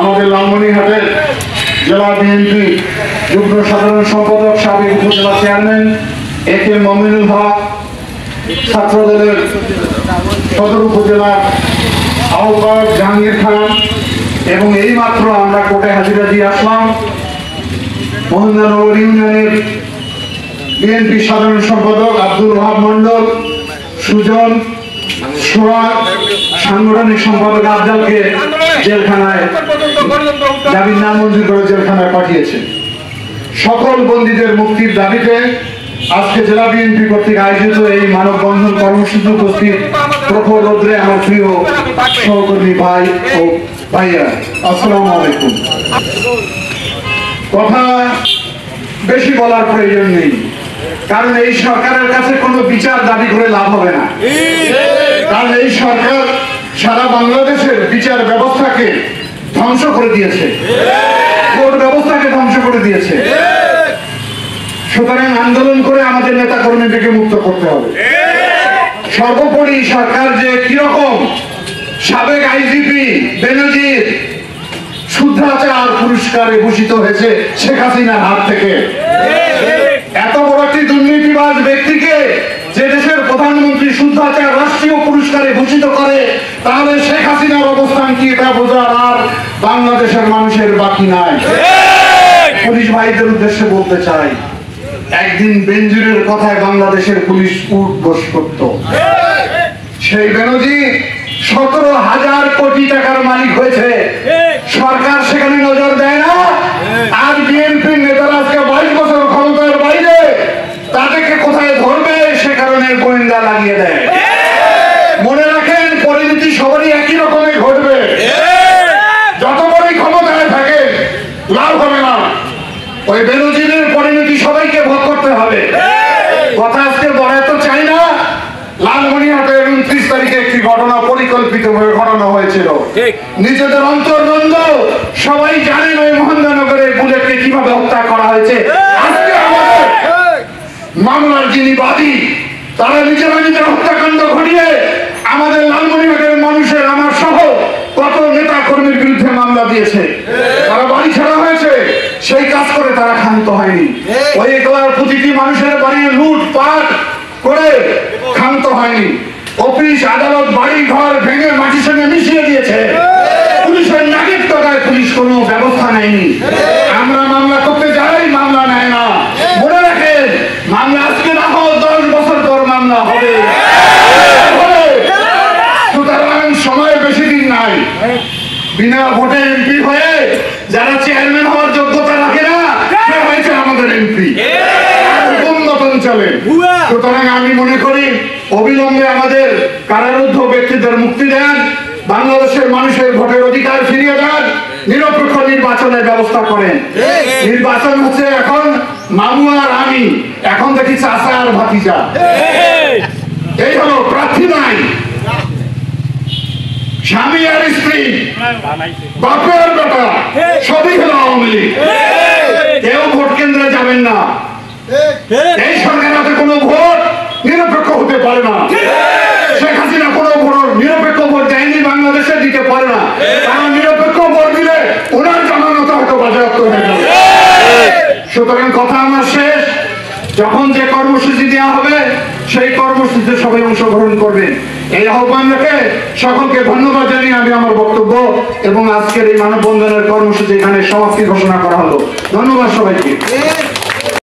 আমাদের লালমনিরহাটের জেলা বিএনপি যুগ্ম সাধারণ সম্পাদক সাবেক উপজেলা চেয়ারম্যান একে মমিনুল হক, ছাত্রদলের সদর উপজেলা আহ্বায়ক জাহাঙ্গীর খান এবং এইমাত্র আমরা কোর্টে হাজিরা দিয়ে আসলাম মহেন্দ্রনগর ইউনিয়নের বিএনপি সাধারণ সম্পাদক আব্দুল ওহাব মন্ডল, সুজন, সোহাগ, সাংগঠনিক সম্পাদক আফজালকে জেলখানায় জামিন নামঞ্জুর করে জেলখানায় পাঠিয়েছে। সকল বন্দীদের মুক্তির দাবিতে আজকে জেলা বিএনপি কর্তৃক আয়োজিত এই মানববন্ধন কর্মসূচি উপস্থিত প্রখর রৌদ্রে আমার প্রিয় সহকর্মী ভাই ও ভাইয়া, আসসালামু আলাইকুম। কথা বেশি বলার প্রয়োজন নেই, কারণ এই সরকারের কাছে কোনো বিচার দাবি করে লাভ হবে না। কারণ এই সরকার সারা বাংলাদেশের বিচার ব্যবস্থাকে ধ্বংস করে দিয়েছে, কোর্ট ব্যবস্থাকে ধ্বংস করে দিয়েছে। সুতরাং আন্দোলন করে আমাদের নেতা কর্মীদেরকে মুক্ত করতে হবে। সর্বোপরি সরকার যে কিরকম সাবেক আইজিপি বেনজির শুদ্ধাচার পুরস্কারে ভূষিত হয়েছে শেখ হাসিনার হাত থেকে, এত বড় একটি দুর্নীতিবাজ ব্যক্তিকে যে দেশের প্রধানমন্ত্রী শুদ্ধাচার রাষ্ট্রীয় পুরস্কারে ভূষিত করে, তাহলে শেখ হাসিনার অবস্থান কি এটা বোঝার আর বাংলাদেশের মানুষের বাকি নাই। পুলিশ ভাইদের উদ্দেশ্যে বলতে চাই, একদিন বেনজিরের কথায় বাংলাদেশের পুলিশ উঠবোস করত। সেই বেনজির 17,000 কোটি টাকার মালিক হয়েছে, সরকার সেখানে নজর দেয় না। আর বিএনপির নেতারা আজকে 22 বছর ক্ষমতার বাইরে, তাদেরকে কোথায় ধরবে সে কারণে গোয়েন্দা লাগিয়ে দেয়। মনে রাখেন, পরিণতি সবারই একই রকমের ঘটবে। যত বড়ই ক্ষমতায় থাকে লাভ হবে না, ওই বেনজিরের পরিণতি সবাইকে ভোগ করতে হবে। কথা আজকে বলায় তো চাই না, লালমনিরহাটের 29 তারিখে একটি ঘটনা পরিকল্পিতভাবে ঘটানো হয়েছিল। নিজেদের অন্তর্দ্বন্দ্ব সবাই জানেন, ওই মহেন্দ্রনগরের বুলেটকে কিভাবে হত্যা করা হয়েছে। আজকে আমাদের মামলার যিনি বাদী, তারা নিজেরা নিজের হত্যাকাণ্ড ঘটিয়ে আমাদের লালমনিরহাটের মানুষের, আমার সহ কত নেতা কর্মীর বিরুদ্ধে মামলা দিয়েছে। তারা বাড়ি ছাড়া হয়েছে, সেই কাজ করে তারা ক্ষান্ত হয়নি। ওই এলাকার প্রতিটি মানুষের বাড়ি লুটপাট করে ক্ষান্ত হয়নি। অফিস আদালত বাড়ি ঘর ভেঙে মাটির সঙ্গে মিশিয়ে দিয়েছে। পুলিশের নাগির টাকায় পুলিশ কোনো ব্যবস্থা নেয়নি। আমরা মামলা করতে যাই, মামলা নেয় না। মনে রাখেন, মামলা আজকে না হোক 10 বছর পর মামলা হবে। সুতরাং সময় বেশি দিন নাই। বিনা ভোটে এমপি হয়ে যারা চেয়ারম্যান হওয়ার যোগ্যতা রাখে না, সে হয়েছে আমাদের এমপি। সুতরাং আমি মনে করি অবিলম্বে আমাদের কারারুদ্ধ ব্যক্তিদের মুক্তি দেন, বাংলাদেশের মানুষের ভোটের অধিকার ফিরিয়ে দেন, নিরপেক্ষ নির্বাচনের ব্যবস্থা করেন। নির্বাচন হচ্ছে এখন মামু আর আমি, এখন দেখি চাচা আর ভাতিজা। এই হলো প্রার্থী নাই, স্বামী আর স্ত্রী, বাপের বেটা, সবই হলো আওয়ামী লীগ। কেউ ভোট কেন্দ্রে যাবেন না। এই সরকার হাতে কোনো ভোট নিরপেক্ষ হতে পারে না। শেখ হাসিনা কোনো ভোট নিরপেক্ষ ভোট দেয়নি, বাংলাদেশে দিতে পারে না। কারণ নিরপেক্ষ ভোট দিলে ওনার জামানত হয়তো বাজেয়াপ্ত হয়ে যাবে। সুতরাং কথা আমার শেষ, যখন যে কর্মসূচি দেওয়া হবে সেই কর্মসূচিতে সবাই অংশগ্রহণ করবেন। এই আহ্বান রেখে সকলকে ধন্যবাদ জানিয়ে আমি আমার বক্তব্য এবং আজকের এই মানববন্ধনের কর্মসূচি এখানে সমাপ্তি ঘোষণা করা হলো। ধন্যবাদ সবাইকে।